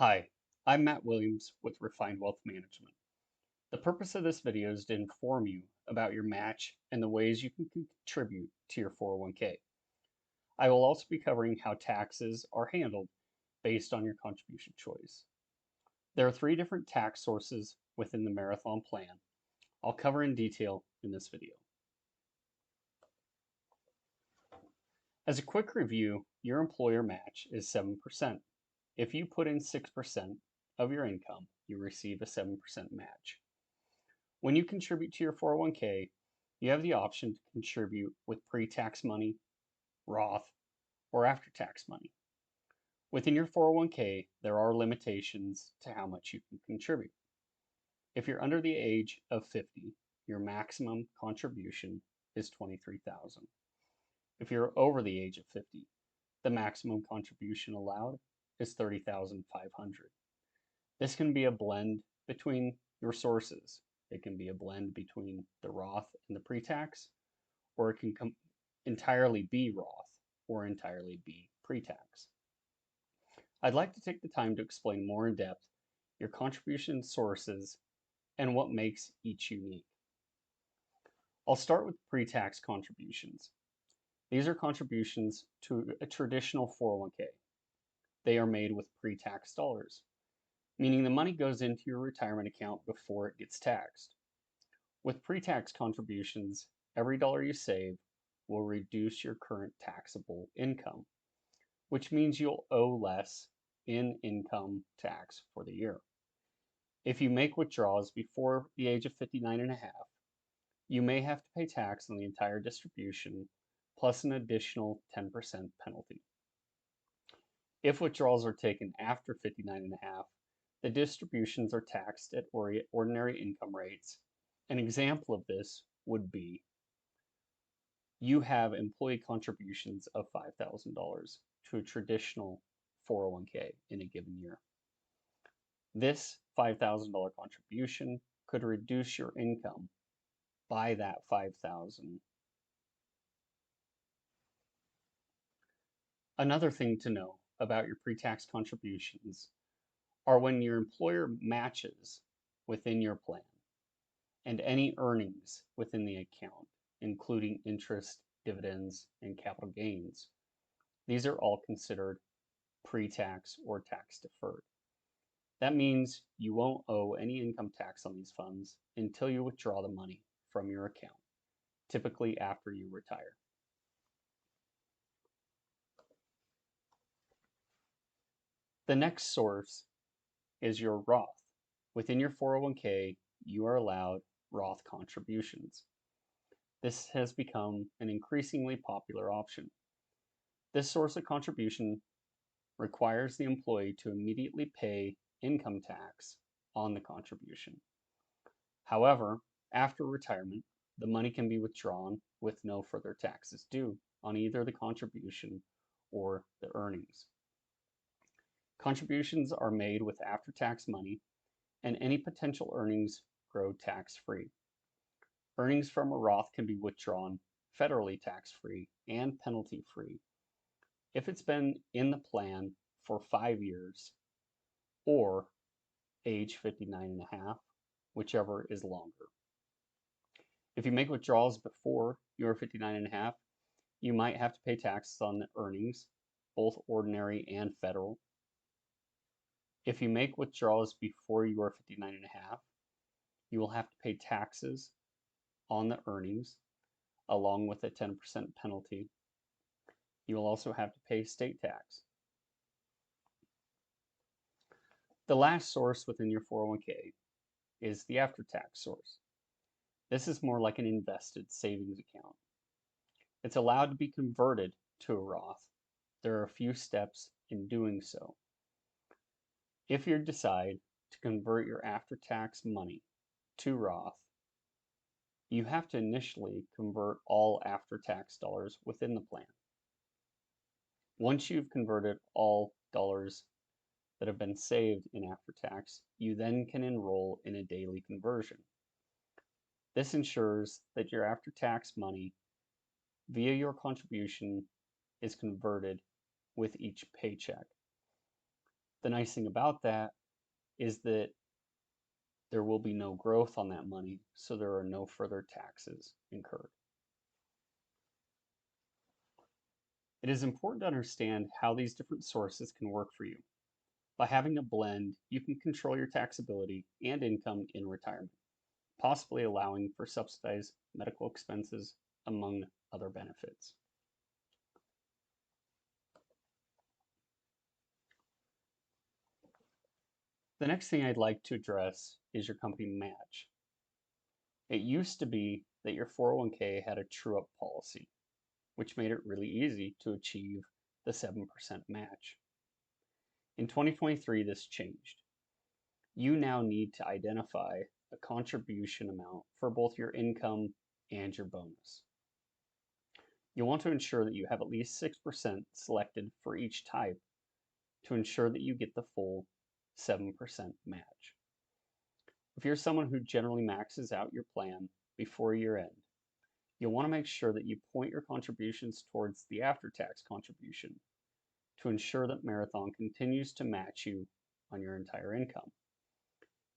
Hi, I'm Matt Williams with Refined Wealth Management. The purpose of this video is to inform you about your match and the ways you can contribute to your 401k. I will also be covering how taxes are handled based on your contribution choice. There are three different tax sources within the Marathon plan. I'll cover in detail in this video. As a quick review, your employer match is 7%. If you put in 6% of your income, you receive a 7% match. When you contribute to your 401k, you have the option to contribute with pre-tax money, Roth, or after-tax money. Within your 401k, there are limitations to how much you can contribute. If you're under the age of 50, your maximum contribution is $23,000. If you're over the age of 50, the maximum contribution allowed is $30,500. This can be a blend between your sources. It can be a blend between the Roth and the pre-tax, or it can entirely be Roth or entirely be pre-tax. I'd like to take the time to explain more in depth your contribution sources and what makes each unique. I'll start with pre-tax contributions. These are contributions to a traditional 401k. They are made with pre-tax dollars, meaning the money goes into your retirement account before it gets taxed. With pre-tax contributions, every dollar you save will reduce your current taxable income, which means you'll owe less in income tax for the year. If you make withdrawals before the age of 59 and a half, you may have to pay tax on the entire distribution plus an additional 10% penalty. If withdrawals are taken after 59 and a half, the distributions are taxed at ordinary income rates. An example of this would be you have employee contributions of $5,000 to a traditional 401k in a given year. This $5,000 contribution could reduce your income by that $5,000. Another thing to know about your pre-tax contributions are when your employer matches within your plan and any earnings within the account, including interest, dividends, and capital gains. These are all considered pre-tax or tax deferred. That means you won't owe any income tax on these funds until you withdraw the money from your account, typically after you retire. The next source is your Roth. Within your 401k, you are allowed Roth contributions. This has become an increasingly popular option. This source of contribution requires the employee to immediately pay income tax on the contribution. However, after retirement, the money can be withdrawn with no further taxes due on either the contribution or the earnings. Contributions are made with after-tax money, and any potential earnings grow tax-free. Earnings from a Roth can be withdrawn federally tax-free and penalty-free if it's been in the plan for 5 years or age 59 and a half, whichever is longer. If you make withdrawals before you're 59 and a half, you might have to pay taxes on the earnings, both ordinary and federal. If you make withdrawals before you are 59 and a half, you will have to pay taxes on the earnings along with a 10% penalty. You will also have to pay state tax. The last source within your 401k is the after-tax source. This is more like an invested savings account. It's allowed to be converted to a Roth. There are a few steps in doing so. If you decide to convert your after-tax money to Roth, you have to initially convert all after-tax dollars within the plan. Once you've converted all dollars that have been saved in after-tax, you then can enroll in a daily conversion. This ensures that your after-tax money via your contribution is converted with each paycheck. The nice thing about that is that there will be no growth on that money, so there are no further taxes incurred. It is important to understand how these different sources can work for you. By having a blend, you can control your taxability and income in retirement, possibly allowing for subsidized medical expenses, among other benefits. The next thing I'd like to address is your company match. It used to be that your 401k had a true up policy, which made it really easy to achieve the 7% match. In 2023, this changed. You now need to identify a contribution amount for both your income and your bonus. You'll want to ensure that you have at least 6% selected for each type to ensure that you get the full 7% match. If you're someone who generally maxes out your plan before year end, you'll want to make sure that you point your contributions towards the after-tax contribution to ensure that Marathon continues to match you on your entire income.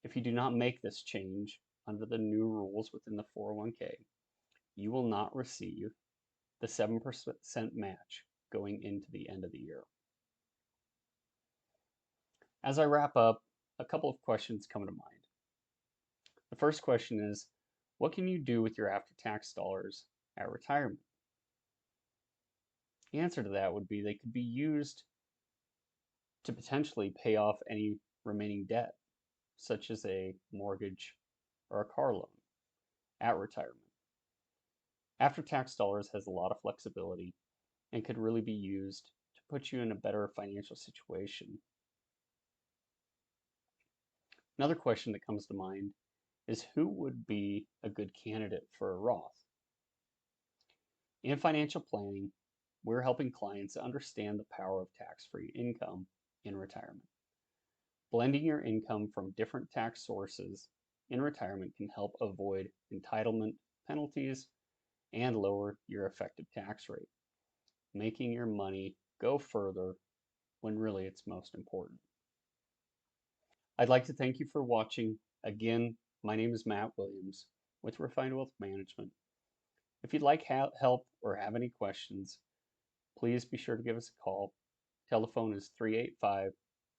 If you do not make this change under the new rules within the 401k, you will not receive the 7% match going into the end of the year. As I wrap up, a couple of questions come to mind. The first question is, what can you do with your after-tax dollars at retirement? The answer to that would be they could be used to potentially pay off any remaining debt, such as a mortgage or a car loan at retirement. After-tax dollars has a lot of flexibility and could really be used to put you in a better financial situation. Another question that comes to mind is who would be a good candidate for a Roth? In financial planning, we're helping clients understand the power of tax-free income in retirement. Blending your income from different tax sources in retirement can help avoid entitlement penalties and lower your effective tax rate, making your money go further when really it's most important. I'd like to thank you for watching. Again, my name is Matt Williams with Refined Wealth Management. If you'd like help or have any questions, please be sure to give us a call. Telephone is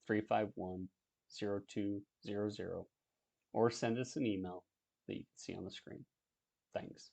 385-351-0200 or send us an email that you can see on the screen. Thanks.